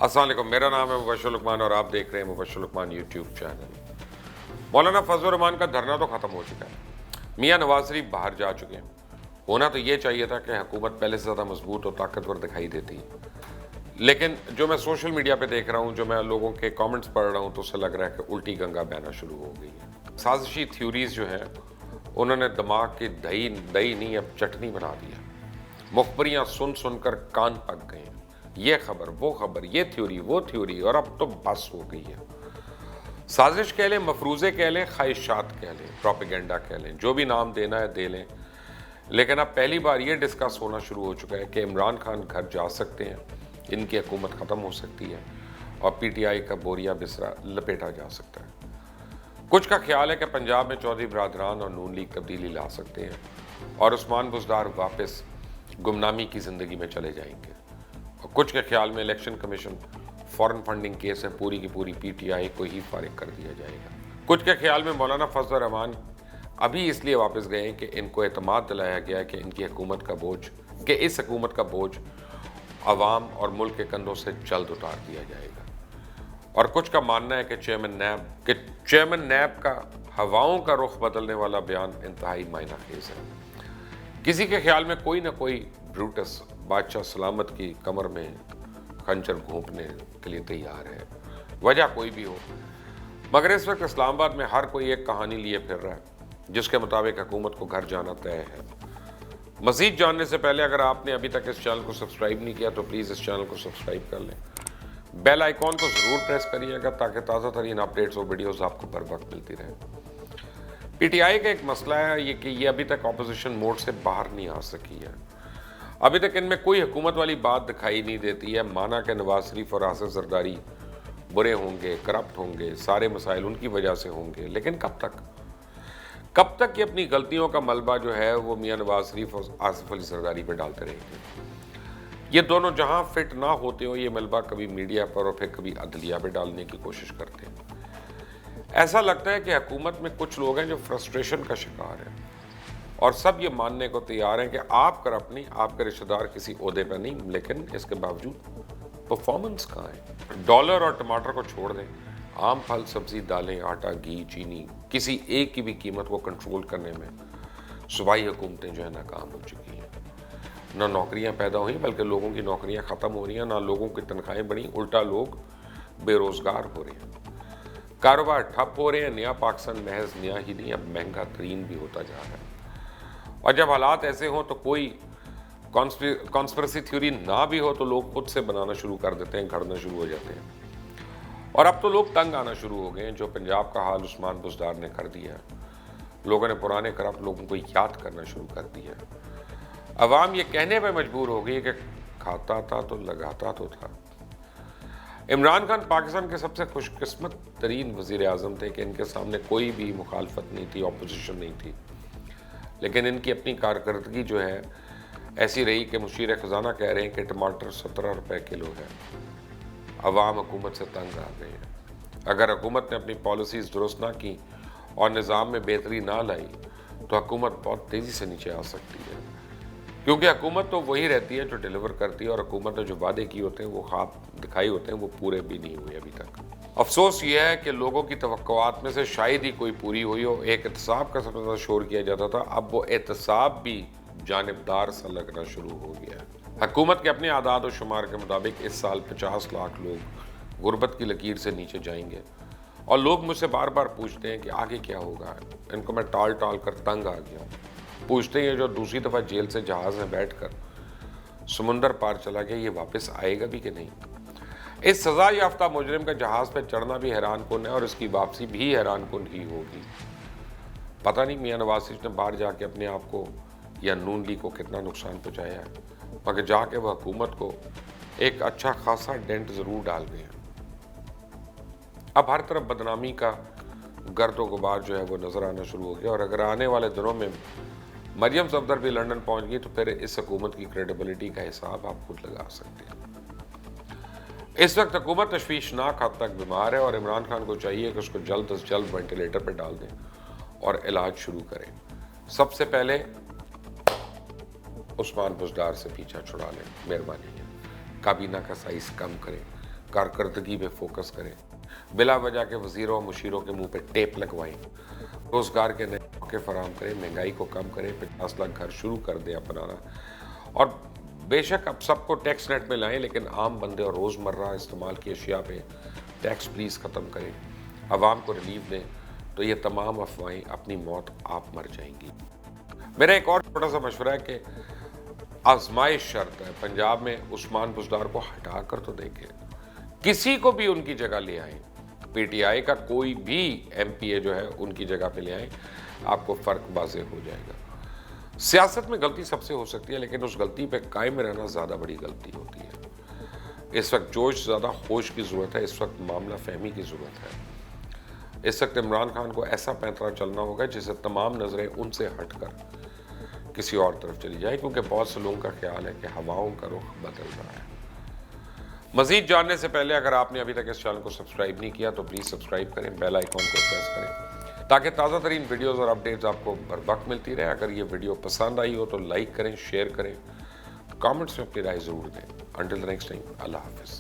अस्सलाम वालेकुम, मेरा नाम है मुबश्शिर लुकमान और आप देख रहे हैं मुबश्शिर लुकमान यूट्यूब चैनल। मौलाना फजल रहमान का धरना तो ख़त्म हो चुका है। मियाँ नवाज शरीफ बाहर जा चुके हैं। होना तो ये चाहिए था कि हुकूमत पहले से ज़्यादा मजबूत और ताकतवर दिखाई देती, लेकिन जो मैं सोशल मीडिया पे देख रहा हूँ, जो मैं लोगों के कमेंट्स पढ़ रहा हूँ, तो उससे लग रहा है कि उल्टी गंगा बहना शुरू हो गई है। साजिशी थ्योरीज जो हैं उन्होंने दिमाग की दही दही नहीं अब चटनी बना दिया। मुखबरियाँ सुन सुनकर कान पक गए। ये खबर, वो खबर, ये थ्योरी, वो थ्योरी, और अब तो बस हो गई है। साजिश कह लें, मफरूज़े कह लें, ख्वाहिशात कह लें, प्रोपेगेंडा कह लें, जो भी नाम देना है दे लें, लेकिन अब पहली बार ये डिस्कस होना शुरू हो चुका है कि इमरान खान घर जा सकते हैं, इनकी हुकूमत ख़त्म हो सकती है और पीटीआई का बोरिया बिस्तरा लपेटा जा सकता है। कुछ का ख्याल है कि पंजाब में चौधरी बरादरान और नून लीग तब्दीली ला सकते हैं और उस्मान बुज़दार वापस गुमनामी की ज़िंदगी में चले जाएंगे। और कुछ के ख्याल में election commission foreign funding case है, पूरी की पूरी पीटीआई को ही फारिग कर दिया जाएगा। कुछ के ख्याल में मौलाना फजल रहमान अभी इसलिए वापस गए हैं कि इनको एतमाद दिलाया गया कि इनकी हुकूमत का बोझ, कि इस हुकूमत का बोझ अवाम और मुल्क के कंधों से जल्द उतार दिया जाएगा। और कुछ का मानना है कि चेयरमैन नैब का हवाओं का रुख बदलने वाला बयान इंतहाई मायना खेज है। किसी के ख्याल में कोई ना कोई ब्रूटस बादशाह सलामत की कमर में खंजर घोंपने के लिए तैयार है, वजह कोई भी हो। मगर इस वक्त इस्लामाबाद में हर कोई एक कहानी लिए फिर रहा है जिसके मुताबिक हुकूमत को घर जाना तय है। मज़ीद जानने से पहले अगर आपने अभी तक इस चैनल को सब्सक्राइब नहीं किया तो प्लीज़ इस चैनल को सब्सक्राइब कर लें। बेल आइकॉन को ज़रूर प्रेस करिएगा ताकि ताज़ा तरीन अपडेट्स और वीडियोज़ आपको बर वक्त मिलती रहे। पीटीआई का एक मसला है ये कि ये अभी तक अपोजिशन मोड से बाहर नहीं आ सकी है। अभी तक इनमें कोई हुकूमत वाली बात दिखाई नहीं देती है। माना कि नवाज शरीफ और आसिफ जरदारी बुरे होंगे, करप्ट होंगे, सारे मसाइल उनकी वजह से होंगे, लेकिन कब तक ये अपनी गलतियों का मलबा जो है वो मियाँ नवाज शरीफ और आसिफ अली जरदारी पर डालते रहेंगे। ये दोनों जहाँ फिट ना होते हो, ये मलबा कभी मीडिया पर और फिर कभी अदलिया पर डालने की कोशिश करते हैं। ऐसा लगता है कि हुकूमत में कुछ लोग हैं जो फ्रस्ट्रेशन का शिकार हैं और सब ये मानने को तैयार हैं कि आप करप्ट नहीं, आपके रिश्तेदार किसी ओहदे पर नहीं, लेकिन इसके बावजूद परफॉर्मेंस कहाँ है। डॉलर और टमाटर को छोड़ दें, आम फल, सब्जी, दालें, आटा, घी, चीनी, किसी एक की भी कीमत को कंट्रोल करने में सूबाई हुकूमतें जो है नाकाम हो चुकी हैं। ना नौकरियां पैदा हुई बल्कि लोगों की नौकरियां ख़त्म हो रही हैं, ना लोगों की तनख्वाहें बढ़ी, उल्टा लोग बेरोज़गार हो रहे हैं, कारोबार ठप हो रहे हैं। नया पाकिस्तान महज नया ही नहीं, अब महंगा तरीन भी होता जा रहा है। और जब हालात ऐसे हों तो कोई कॉन्स्पिरेसी थ्योरी ना भी हो तो लोग खुद से बनाना शुरू कर देते हैं, घड़ना शुरू हो जाते हैं। और अब तो लोग तंग आना शुरू हो गए हैं। जो पंजाब का हाल उस्मान बुज़दार ने कर दिया, लोगों ने पुराने करप्ट लोगों को याद करना शुरू कर दिया। अवाम ये कहने पर मजबूर हो गई कि खाता था तो लगाता तो था। इमरान खान पाकिस्तान के सबसे खुशकिस्मत तरीन वज़ीर आज़म थे कि इनके सामने कोई भी मुखालफत नहीं थी, अपोजिशन नहीं थी, लेकिन इनकी अपनी कारकर्दगी जो है ऐसी रही कि मुशीर ख़जाना कह रहे हैं कि टमाटर 17 रुपए किलो है। अवाम हुकूमत से तंग आ गए हैं। अगर हुकूमत ने अपनी पॉलिसीज़ दुरुस्त ना की और निज़ाम में बेहतरी ना लाई तो हुकूमत बहुत तेज़ी से नीचे आ सकती है, क्योंकि हुकूमत तो वही रहती है जो डिलीवर करती है और हुकूमत ने जो वादे किए होते हैं, वो ख्वाब दिखाई होते हैं, वो पूरे भी नहीं हुए अभी तक। अफसोस ये है कि लोगों की तवक्कुआत में से शायद ही कोई पूरी हुई हो। एक एहतसाब का सबसे ज़्यादा शोर किया जाता था, अब वो एहतसाब भी जानिबदार सा लगना शुरू हो गया है। हुकूमत के अपने आदाद और शुमार के मुताबिक इस साल 50 लाख लोग गुर्बत की लकीर से नीचे जाएंगे। और लोग मुझसे बार बार पूछते हैं कि आगे क्या होगा। इनको मैं टाल कर तंग आ गया हूँ। पूछते हैं जो दूसरी दफ़ा जेल से जहाज़ में बैठकर समुंदर पार चला गया, ये वापस आएगा भी कि नहीं। इस सज़ा याफ्ता मुजरिम का जहाज़ पर चढ़ना भी हैरान कुन है और इसकी वापसी भी हैरान कुन ही होगी। पता नहीं मियाँ नवाज शरीफ ने बाहर जाके अपने आप को या नून लीग को कितना नुकसान पहुँचाया है, मगर जाके वह हुकूमत को एक अच्छा खासा डेंट ज़रूर डाल गए हैं। अब हर तरफ बदनामी का गर्द व गुबार जो है वो नज़र आना शुरू हो गया और अगर आने वाले दिनों में मरियम सफदर भी लंदन पहुंच गई तो फिर इस हुकूमत की क्रेडिबिलिटी का हिसाब आप खुद लगा सकते हैं। इस वक्त हुकूमत तशवीशनाक हद तक बीमार है और इमरान खान को चाहिए कि उसको जल्द अज जल्द वेंटिलेटर पर डाल दें और इलाज शुरू करें। सबसे पहले उस्मान बुज़दार से पीछा छुड़ा लें, मेहरबानी है। काबीना का साइज कम करें, कारकर्दगी पे फोकस करें, बिला वजह के वज़ीरों और मुशीरों के मुंह पे टेप लगवाएं, रोज़गार के नए मौके फराहम करें, महंगाई को कम करें, 50 लाख घर शुरू कर दें अपनाना। और बेशक अब सबको टैक्स नेट में लाएं, लेकिन आम बंदे और रोज़मर्रा इस्तेमाल की अशिया पे टैक्स प्लीज़ ख़त्म करें, आवाम को रिलीफ दें, तो ये तमाम अफवाहें अपनी मौत आप मर जाएंगी। मेरा एक और छोटा सा मशवरा है कि आजमाइश शर्त है, पंजाब में उस्मान बुज़दार को हटा कर तो देखें, किसी को भी उनकी जगह ले आए, पीटीआई का कोई भी एमपीए जो है उनकी जगह पे ले आए, आपको फ़र्क वाज़ेह हो जाएगा। सियासत में गलती सबसे हो सकती है, लेकिन उस गलती पे कायम रहना ज़्यादा बड़ी गलती होती है। इस वक्त जोश ज़्यादा होश की ज़रूरत है, इस वक्त मामला फहमी की ज़रूरत है। इस वक्त इमरान खान को ऐसा पैंतरा चलना होगा जिससे तमाम नज़रें उनसे हटकर किसी और तरफ चली जाए, क्योंकि बहुत से लोगों का ख्याल है कि हवाओं का रुख बदल रहा है। मज़ीद जानने से पहले अगर आपने अभी तक इस चैनल को सब्सक्राइब नहीं किया तो प्लीज़ सब्सक्राइब करें, बेल आइकॉन को प्रेस करें, ताकि ताज़ा तरीन वीडियोज़ और अपडेट्स आपको बर वक्त मिलती रहे। अगर ये वीडियो पसंद आई हो तो लाइक करें, शेयर करें, कमेंट्स में अपनी राय ज़रूर दें। अंटिल द नेक्स्ट टाइम, अल्लाह हाफिज़।